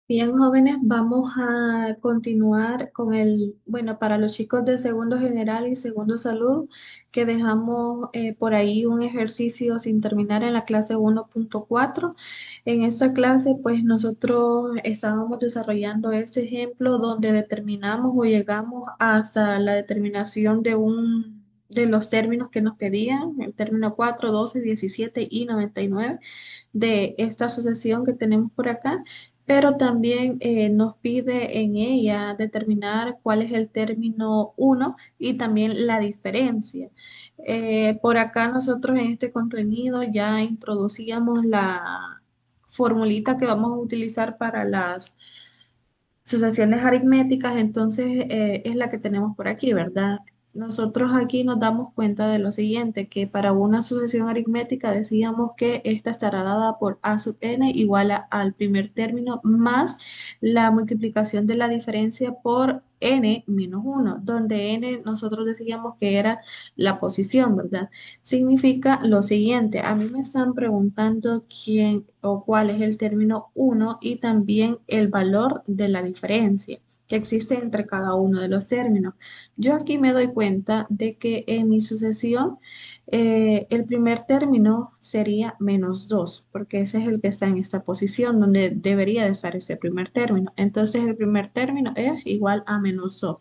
Bien, jóvenes, vamos a continuar con bueno, para los chicos de segundo general y segundo salud, que dejamos por ahí un ejercicio sin terminar en la clase 1.4. En esta clase, pues nosotros estábamos desarrollando ese ejemplo donde determinamos o llegamos hasta la determinación de los términos que nos pedían, el término 4, 12, 17 y 99 de esta asociación que tenemos por acá, pero también nos pide en ella determinar cuál es el término uno y también la diferencia. Por acá nosotros en este contenido ya introducíamos la formulita que vamos a utilizar para las sucesiones aritméticas, entonces es la que tenemos por aquí, ¿verdad? Nosotros aquí nos damos cuenta de lo siguiente, que para una sucesión aritmética decíamos que esta estará dada por a sub n igual al primer término más la multiplicación de la diferencia por n menos uno, donde n nosotros decíamos que era la posición, ¿verdad? Significa lo siguiente, a mí me están preguntando quién o cuál es el término uno y también el valor de la diferencia que existe entre cada uno de los términos. Yo aquí me doy cuenta de que en mi sucesión el primer término sería menos 2 porque ese es el que está en esta posición donde debería de estar ese primer término. Entonces el primer término es igual a menos 2.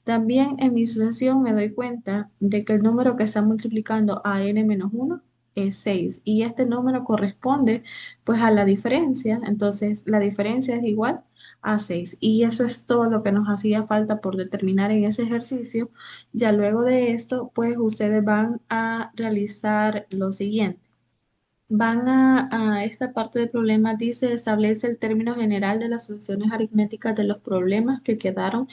También en mi sucesión me doy cuenta de que el número que está multiplicando a n menos uno es 6 y este número corresponde pues a la diferencia, entonces la diferencia es igual a 6 y eso es todo lo que nos hacía falta por determinar en ese ejercicio. Ya luego de esto pues ustedes van a realizar lo siguiente. Van a esta parte del problema, dice, establece el término general de las soluciones aritméticas de los problemas que quedaron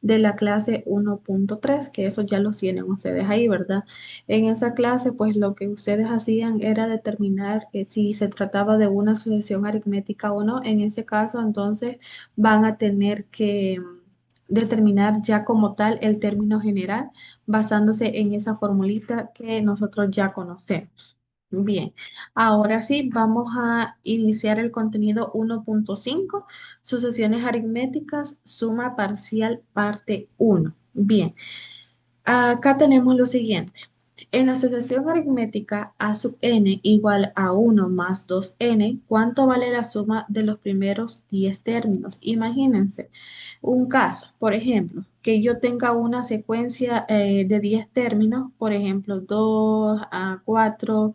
de la clase 1.3, que eso ya lo tienen ustedes ahí, ¿verdad? En esa clase, pues lo que ustedes hacían era determinar si se trataba de una sucesión aritmética o no. En ese caso, entonces, van a tener que determinar ya como tal el término general basándose en esa formulita que nosotros ya conocemos. Bien, ahora sí, vamos a iniciar el contenido 1.5, sucesiones aritméticas, suma parcial, parte uno. Bien, acá tenemos lo siguiente. En la sucesión aritmética a sub n igual a uno más 2n, ¿cuánto vale la suma de los primeros 10 términos? Imagínense un caso, por ejemplo, que yo tenga una secuencia de 10 términos, por ejemplo, 2 a 4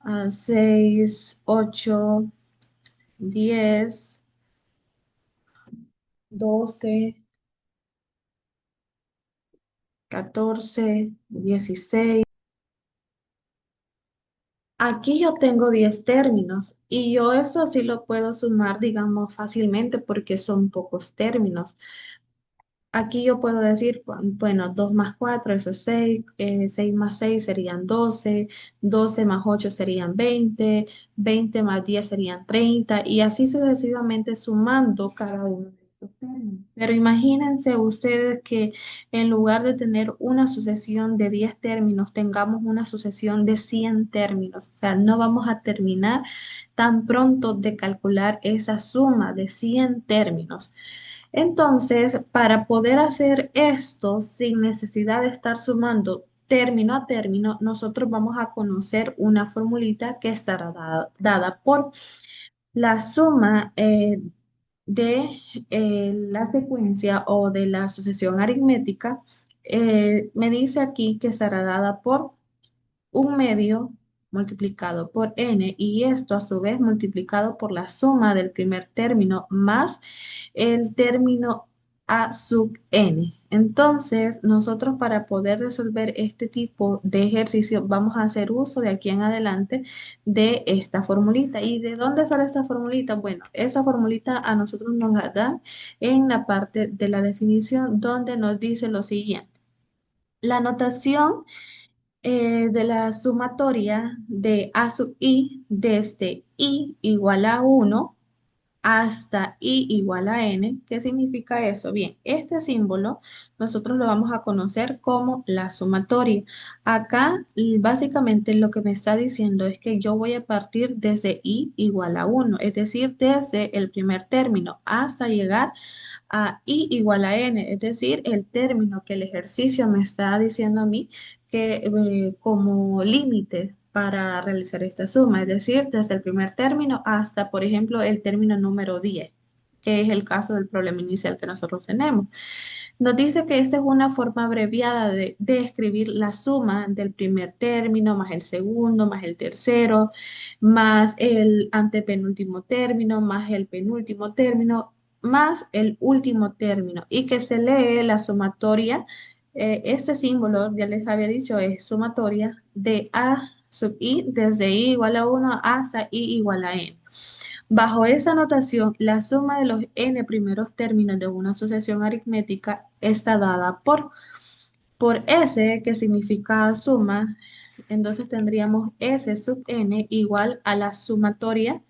a 6, 8, 10, 12, 14, 16. Aquí yo tengo 10 términos y yo eso así lo puedo sumar, digamos, fácilmente porque son pocos términos. Aquí yo puedo decir, bueno, 2 más 4 eso es 6, 6 más 6 serían 12, 12 más 8 serían 20, 20 más 10 serían 30 y así sucesivamente sumando cada uno de estos términos. Pero imagínense ustedes que en lugar de tener una sucesión de 10 términos, tengamos una sucesión de 100 términos. O sea, no vamos a terminar tan pronto de calcular esa suma de 100 términos. Entonces, para poder hacer esto sin necesidad de estar sumando término a término, nosotros vamos a conocer una formulita que estará dada por la suma de la secuencia o de la sucesión aritmética. Me dice aquí que estará dada por un medio multiplicado por n y esto a su vez multiplicado por la suma del primer término más el término a sub n. Entonces, nosotros para poder resolver este tipo de ejercicio vamos a hacer uso de aquí en adelante de esta formulita. ¿Y de dónde sale esta formulita? Bueno, esa formulita a nosotros nos la dan en la parte de la definición donde nos dice lo siguiente. La notación de la sumatoria de A sub i desde i igual a uno hasta i igual a n. ¿Qué significa eso? Bien, este símbolo nosotros lo vamos a conocer como la sumatoria. Acá básicamente lo que me está diciendo es que yo voy a partir desde i igual a 1, es decir, desde el primer término hasta llegar a i igual a n, es decir, el término que el ejercicio me está diciendo a mí que como límite para realizar esta suma, es decir, desde el primer término hasta, por ejemplo, el término número 10, que es el caso del problema inicial que nosotros tenemos. Nos dice que esta es una forma abreviada de escribir la suma del primer término, más el segundo, más el tercero, más el antepenúltimo término, más el penúltimo término, más el último término, y que se lee la sumatoria. Este símbolo, ya les había dicho, es sumatoria de a sub i, desde i igual a 1 hasta i igual a n. Bajo esa notación, la suma de los n primeros términos de una sucesión aritmética está dada por S, que significa suma. Entonces tendríamos S sub n igual a la sumatoria.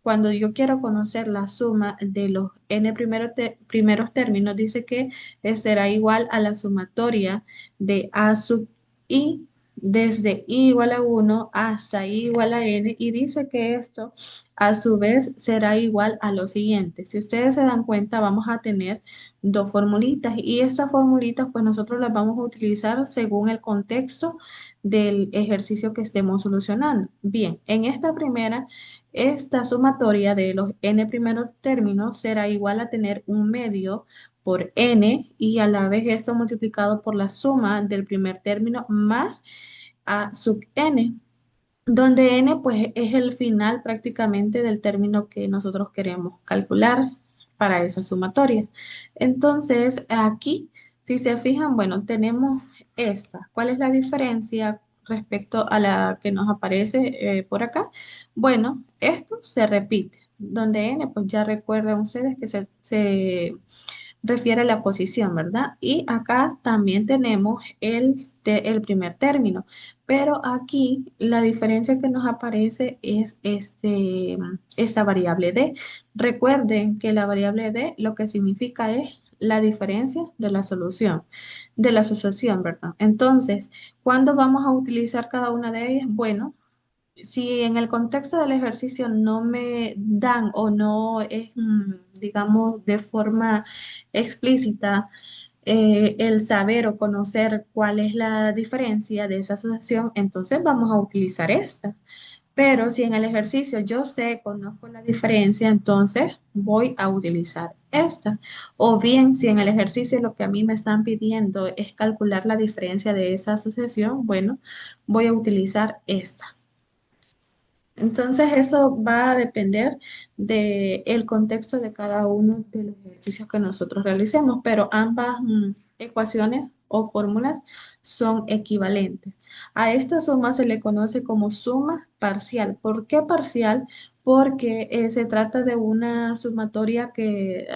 Cuando yo quiero conocer la suma de los n primeros términos, dice que será igual a la sumatoria de a sub i desde i igual a 1 hasta i igual a n, y dice que esto a su vez será igual a lo siguiente. Si ustedes se dan cuenta, vamos a tener dos formulitas, y estas formulitas pues nosotros las vamos a utilizar según el contexto del ejercicio que estemos solucionando. Bien, en esta primera, esta sumatoria de los n primeros términos será igual a tener un medio por n, y a la vez esto multiplicado por la suma del primer término más a sub n, donde n pues es el final prácticamente del término que nosotros queremos calcular para esa sumatoria. Entonces, aquí, si se fijan, bueno, tenemos esta. ¿Cuál es la diferencia respecto a la que nos aparece por acá? Bueno, esto se repite, donde n, pues ya recuerden ustedes que se refiere a la posición, ¿verdad? Y acá también tenemos el primer término, pero aquí la diferencia que nos aparece es esta variable d. Recuerden que la variable d lo que significa es la diferencia de la solución, de la asociación, ¿verdad? Entonces, ¿cuándo vamos a utilizar cada una de ellas? Bueno, si en el contexto del ejercicio no me dan o no es, digamos, de forma explícita el saber o conocer cuál es la diferencia de esa asociación, entonces vamos a utilizar esta. Pero si en el ejercicio yo sé, conozco la diferencia, entonces voy a utilizar esta. O bien, si en el ejercicio lo que a mí me están pidiendo es calcular la diferencia de esa asociación, bueno, voy a utilizar esta. Entonces eso va a depender del contexto de cada uno de los ejercicios que nosotros realicemos, pero ambas ecuaciones o fórmulas son equivalentes. A esta suma se le conoce como suma parcial. ¿Por qué parcial? Porque se trata de una sumatoria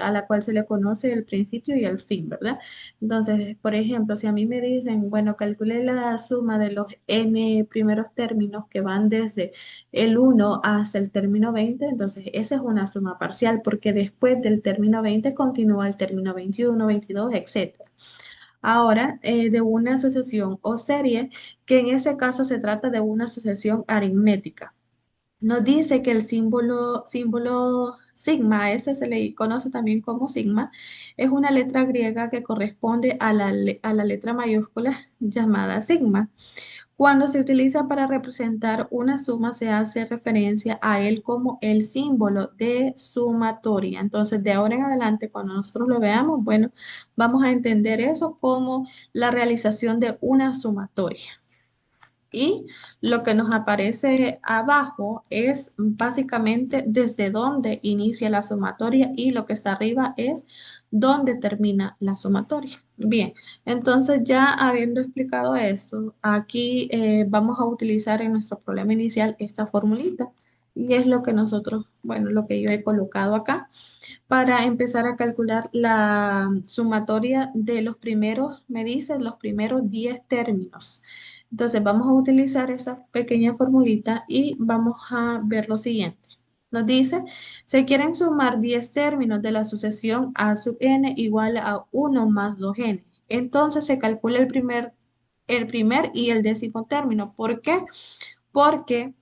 a la cual se le conoce el principio y el fin, ¿verdad? Entonces, por ejemplo, si a mí me dicen, bueno, calcule la suma de los n primeros términos que van desde el 1 hasta el término 20, entonces esa es una suma parcial, porque después del término 20 continúa el término 21, 22, etcétera. Ahora, de una asociación o serie, que en ese caso se trata de una asociación aritmética. Nos dice que el símbolo sigma, ese se le conoce también como sigma, es una letra griega que corresponde a la letra mayúscula llamada sigma. Cuando se utiliza para representar una suma, se hace referencia a él como el símbolo de sumatoria. Entonces, de ahora en adelante, cuando nosotros lo veamos, bueno, vamos a entender eso como la realización de una sumatoria. Y lo que nos aparece abajo es básicamente desde dónde inicia la sumatoria, y lo que está arriba es dónde termina la sumatoria. Bien, entonces ya habiendo explicado eso, aquí vamos a utilizar en nuestro problema inicial esta formulita, y es lo que nosotros, bueno, lo que yo he colocado acá para empezar a calcular la sumatoria de los primeros, me dice, los primeros 10 términos. Entonces vamos a utilizar esa pequeña formulita y vamos a ver lo siguiente. Nos dice, se quieren sumar 10 términos de la sucesión a sub n igual a uno más 2n. Entonces se calcula el primer y el décimo término. ¿Por qué? Porque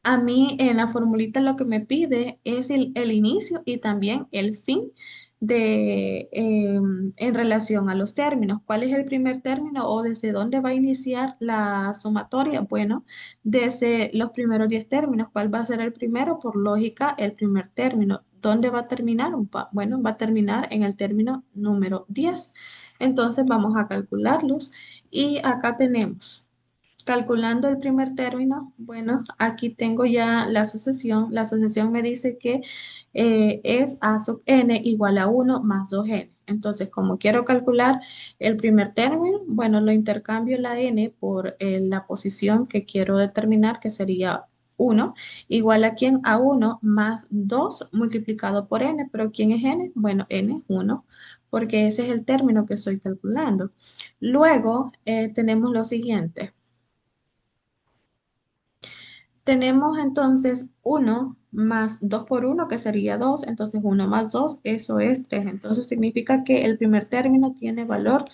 a mí en la formulita lo que me pide es el inicio y también el fin en relación a los términos. ¿Cuál es el primer término o desde dónde va a iniciar la sumatoria? Bueno, desde los primeros 10 términos. ¿Cuál va a ser el primero? Por lógica, el primer término. ¿Dónde va a terminar? Bueno, va a terminar en el término número 10. Entonces vamos a calcularlos y acá tenemos. Calculando el primer término, bueno, aquí tengo ya la sucesión. La sucesión me dice que es a sub n igual a uno más 2n. Entonces, como quiero calcular el primer término, bueno, lo intercambio la n por la posición que quiero determinar, que sería uno igual a quién a uno más 2 multiplicado por n. ¿Pero quién es n? Bueno, n es 1, porque ese es el término que estoy calculando. Luego, tenemos lo siguiente. Tenemos entonces uno más 2 por uno que sería 2. Entonces uno más 2 eso es 3. Entonces significa que el primer término tiene valor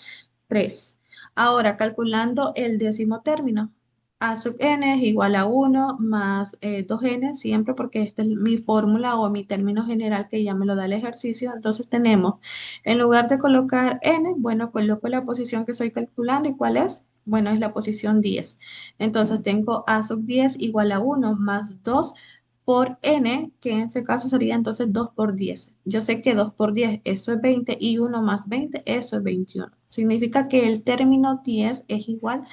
3. Ahora, calculando el décimo término, a sub n es igual a uno más 2n, siempre porque esta es mi fórmula o mi término general que ya me lo da el ejercicio. Entonces tenemos, en lugar de colocar n, bueno, coloco la posición que estoy calculando. ¿Y cuál es? Bueno, es la posición 10. Entonces tengo a sub 10 igual a uno más 2 por n, que en ese caso sería entonces 2 por 10. Yo sé que 2 por 10 eso es 20 y uno más 20 eso es 21. Significa que el término 10 es igual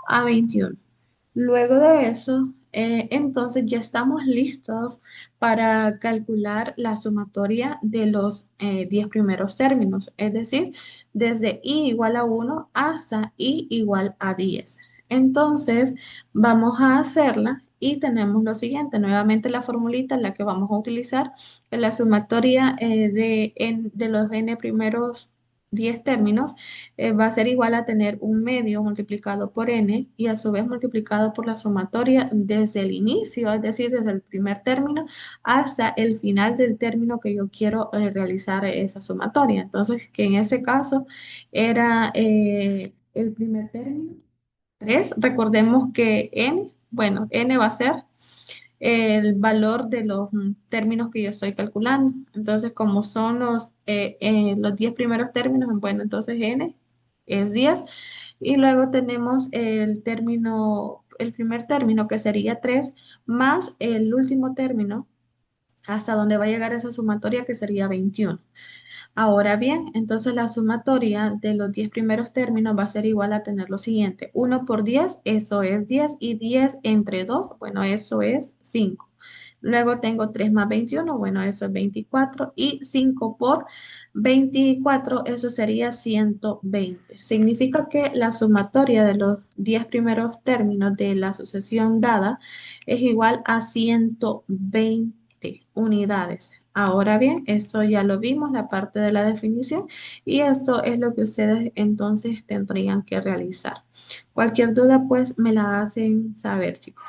a 21. Luego de eso, entonces ya estamos listos para calcular la sumatoria de los 10 primeros términos, es decir, desde i igual a uno hasta i igual a 10. Entonces, vamos a hacerla y tenemos lo siguiente, nuevamente la formulita en la que vamos a utilizar la sumatoria de los n primeros 10 términos va a ser igual a tener un medio multiplicado por n y a su vez multiplicado por la sumatoria desde el inicio, es decir, desde el primer término hasta el final del término que yo quiero realizar esa sumatoria. Entonces, que en ese caso era el primer término. 3. Recordemos que n, bueno, n va a ser el valor de los términos que yo estoy calculando. Entonces, como son los 10 primeros términos, bueno, entonces n es 10. Y luego tenemos el primer término que sería 3 más el último término hasta donde va a llegar esa sumatoria que sería 21. Ahora bien, entonces la sumatoria de los 10 primeros términos va a ser igual a tener lo siguiente. 1 por 10, eso es 10, y 10 entre 2, bueno, eso es 5. Luego tengo 3 más 21, bueno, eso es 24, y 5 por 24, eso sería 120. Significa que la sumatoria de los 10 primeros términos de la sucesión dada es igual a 120 unidades. Ahora bien, esto ya lo vimos, la parte de la definición, y esto es lo que ustedes entonces tendrían que realizar. Cualquier duda, pues me la hacen saber, chicos.